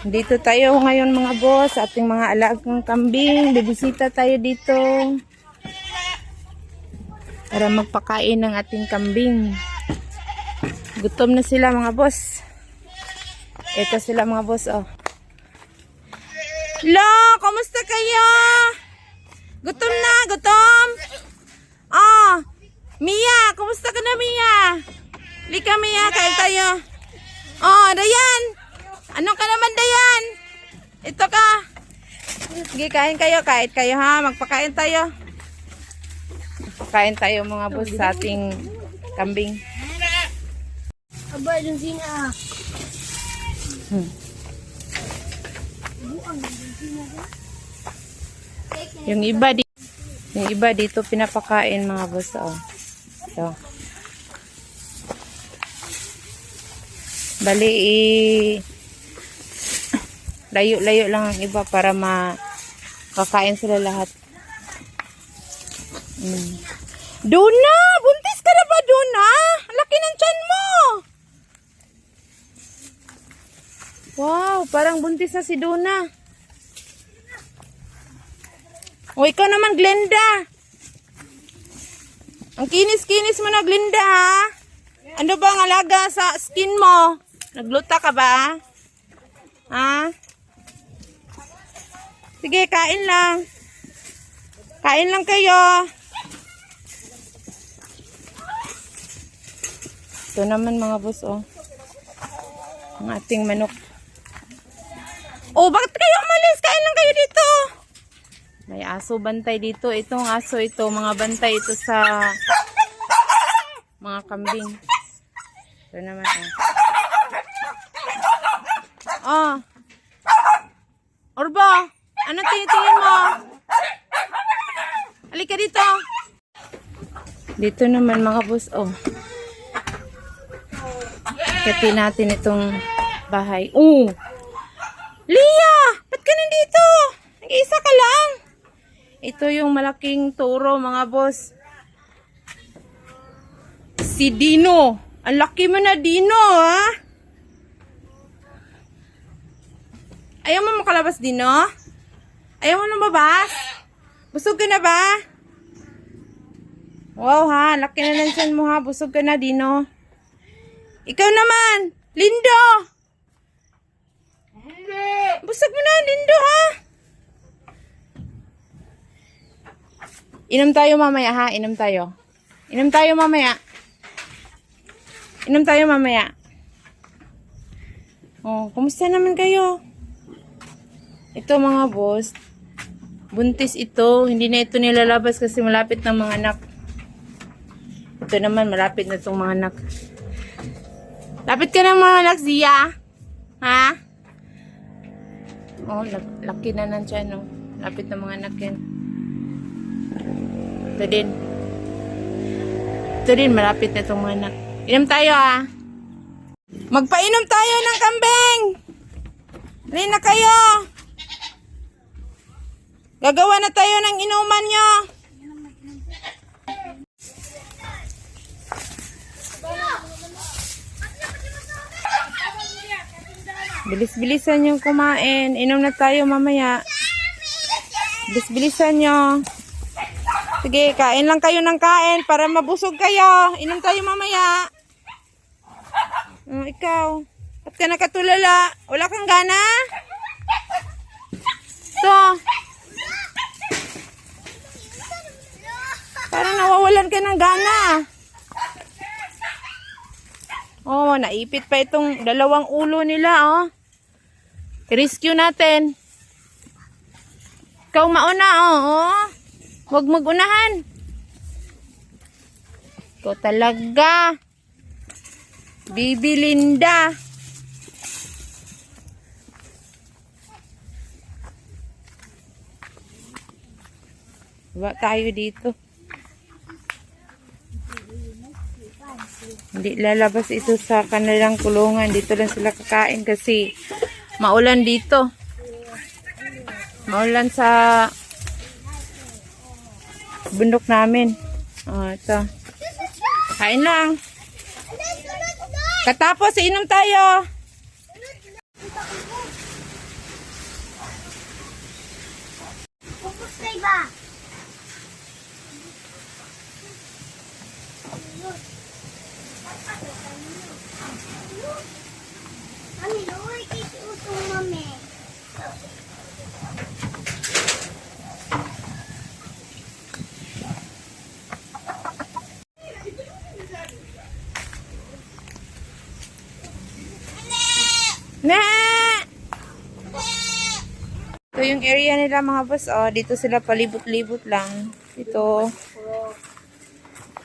Dito tayo ngayon mga boss, sa ating mga alagang kambing. Bibisita tayo dito para magpakain ng ating kambing. Gutom na sila mga boss. Ito sila mga boss, oh. Lo, kumusta kayo? Gutom na, gutom? Oh, Mia, kumusta ka na Mia? Lika Mia, kain tayo. Oh, Dayan. Ano ka naman, Dayan? Ito ka. Sige, kain kayo ha. Magpakain tayo. Magpakain tayo mga boss sa ating kambing. Aba, yung sina. Yung iba dito pinapakain mga boss, oh. Ito. Bali, layo-layo lang ang iba para makakain sila lahat. Duna! Buntis ka na ba, Duna? Ang laki ng tiyan mo! Wow, parang buntis na si Duna. O, ikaw naman, Glenda. Ang kinis-kinis mo na, Glenda, ha? Ano ba ang alaga sa skin mo? Nagluta ka ba? Ha? Sige, kain lang. Kain lang kayo. Ito naman mga boss, oh. Ang ating manok. Oh, bakit kayo umalis? Kain lang kayo dito. May aso bantay dito. Itong aso ito, mga bantay ito sa mga kambing. Ito naman, oh. Oh. Orbo, ano tingin mo? Halika dito. Dito naman mga boss, oh. Kati natin itong bahay. Oh! Lia! Ba't ka nandito? Nag-iisa ka lang. Ito yung malaking turo mga boss. Si Dino. Ang laki mo na, Dino, ha? Ayaw mo makalabas, Dino? Ayaw mo lumabas? Busog ka na ba? Wow, ha? Laki na lang tiyan mo, ha? Busog ka na, Dino. Ikaw naman, Lindo! Busog mo na, Lindo, ha? Inom tayo mamaya, ha? Inom tayo. Inom tayo mamaya. Inom tayo mamaya. Oh, kumusta naman kayo? Ito mga boss, buntis ito. Hindi na ito nilalabas kasi malapit ng mga anak. Ito naman, malapit na itong mga anak. Lapit ka ng mga anak, Zia. Ha? Oh, laki na ng tiyan, no? Lapit ng mga anak yan. Ito din. Ito din, malapit na itong mga anak. Inom tayo, ha? Magpainom tayo ng kambing! Dali na kayo! Gagawa na tayo ng inuman nyo! Bilis-bilisan yung kumain. Inom na tayo mamaya. Bilis-bilisan nyo. Sige, kain lang kayo ng kain para mabusog kayo. Inom tayo mamaya. Ikaw. Ba't ka nakatulala? Wala kang gana? Ito. Parang nawawalan ka ng gana. Oh, naipit pa itong dalawang ulo nila, oh. I-rescue natin. Ikaw mauna, oh. Huwag mag-unahan. Ikaw talaga. Bibi Linda. Diba tayo dito? Hindi lalabas ito sa kanilang kulungan. Dito lang sila kakain kasi maulan dito. Maulan sa bundok namin. Oh, ito. Kain lang. Katapos, inom tayo. Mami. Na! Ito yung area nila mga boss. Oh, dito sila palibot-libot lang. Ito.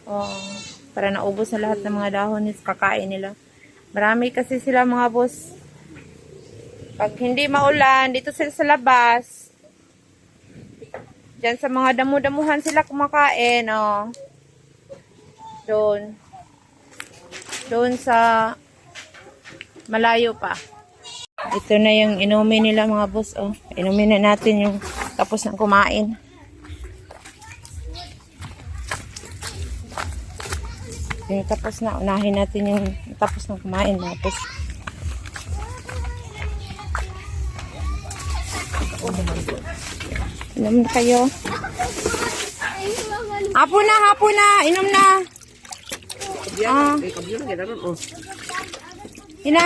Oh, para naubos na lahat ng mga dahon nito kakain nila. Marami kasi sila mga boss. Pag hindi maulan, dito sila sa labas. Diyan sa mga damo-damuhan sila kumakain. Oh. Doon. Doon sa malayo pa. Ito na yung inumin nila mga boss. Oh. Inumin na natin yung tapos ng kumain. Yung tapos na. Unahin natin yung tapos ng kumain mga boss. Inom na kayo. Hapon na, hapon na. Inom na. Ah. Ina.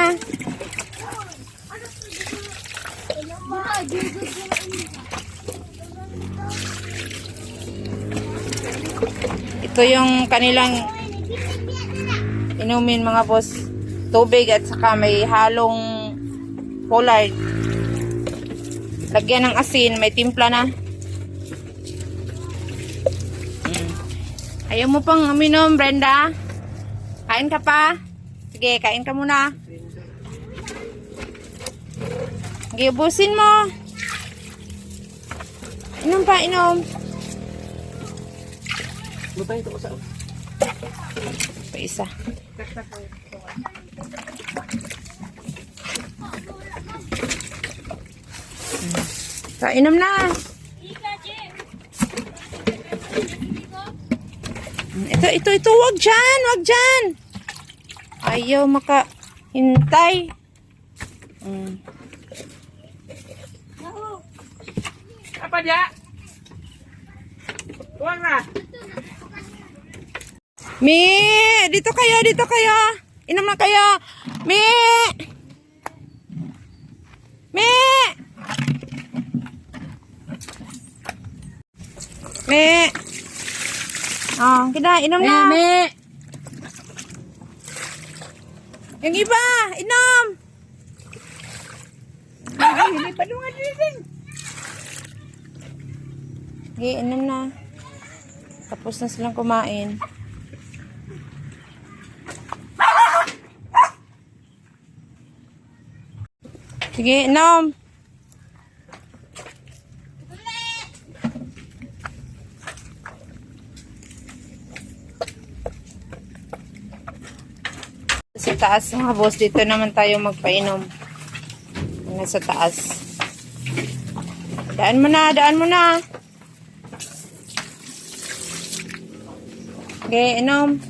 Ito yung kanilang inumin mga boss. Tubig at saka may halong pollard. Lagyan ng asin, may timpla na. Ayaw mo pang uminom, Brenda? Kain ka pa? Sige, kain ka muna. Sige, ubusin mo. Inom pa, inom. Pa isa. Inom na. Ito, wag dyan, wag dyan. Ayaw makahintay. Apa dia? Tuang na. Mi, dito kayo, dito kayo. Inom na kayo. Mi. Mi. Mi. Oh, kita inom na. Mi. Yang iba, inom. Hindi pa lungan din. Okay, inom na. Tapos na silang kumain. Sige, inom. Sa taas mga boss, dito naman tayo magpainom. Nasa taas. Daan mo na, daan mo na. Okay, inom.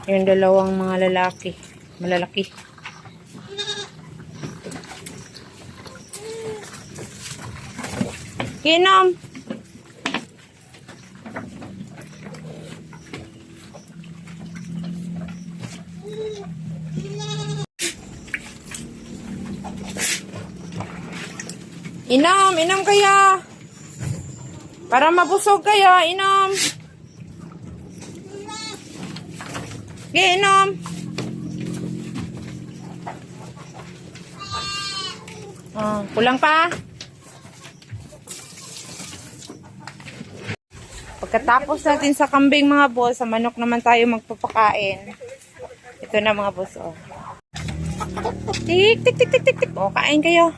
Yung dalawang mga lalaki. Malalaki. Okay, inom. Inom, inom kayo. Para mabusog kayo, inom. Okay, inom. Oh, kulang pa. Pagkatapos natin sa kambing mga boss, sa manok naman tayo magpapakain. Ito na mga boss, oh. Tik, tik, tik, tik, tik, tik. Oh, kain kayo.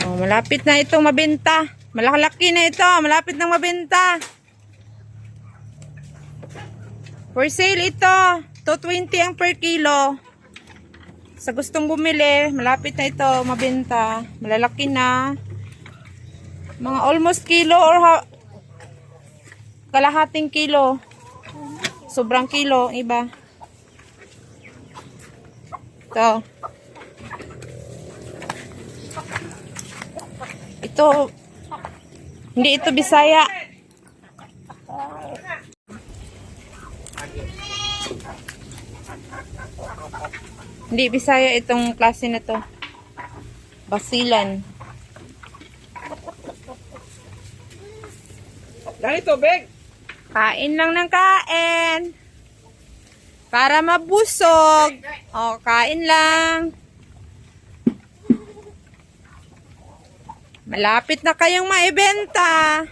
Oh, malapit na itong mabenta. Malaki na ito. Malapit nang mabenta. For sale ito. 220 ang per kilo. Sa gustong bumili, malapit na ito mabenta. Malalaki na. Mga almost kilo or kalahating kilo. Sobrang kilo, iba. Ito. Ito, hindi ito Bisaya. Hindi Bisaya itong klase na to. Basilan. Dahil tubig. Kain lang ng kain. Para mabusog. O, kain lang. Malapit na kayong maibenta.